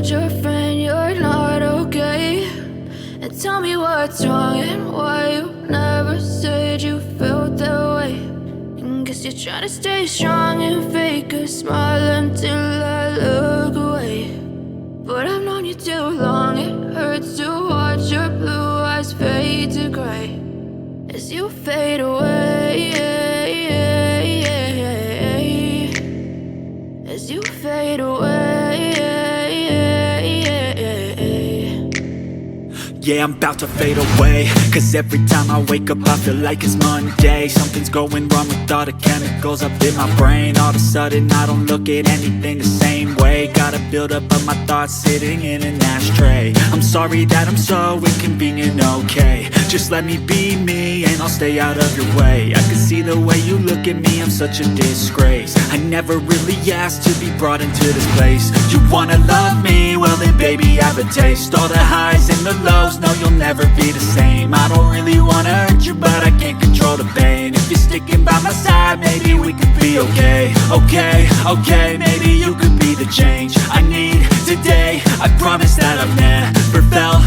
told your friend you're not okay, and tell me what's wrong and why you never said you felt that way. And guess you're trying to stay strong and fake a smile until I look away. But I've known you too long, it hurts to watch your blue eyes fade to gray as you fade away, as you fade away. Yeah, I'm about to fade away, cause every time I wake up I feel like it's Monday. Something's going wrong with all the chemicals up in my brain. All of a sudden I don't look at anything the same way. Got a buildup of my thoughts sitting in an ashtray. I'm sorry that I'm so inconvenient, okay. Just let me be me and I'll stay out of your way. I can see the way you look at me, I'm such a disgrace. I never really asked to be brought into this place. You wanna love me? Well then baby have a taste. All the highs and the lows, no, you'll never be the same. I don't really wanna hurt you, but I can't control the pain. If you're sticking by my side, maybe we could be okay. Okay, maybe you could be the change I need today. I promise that I've never felt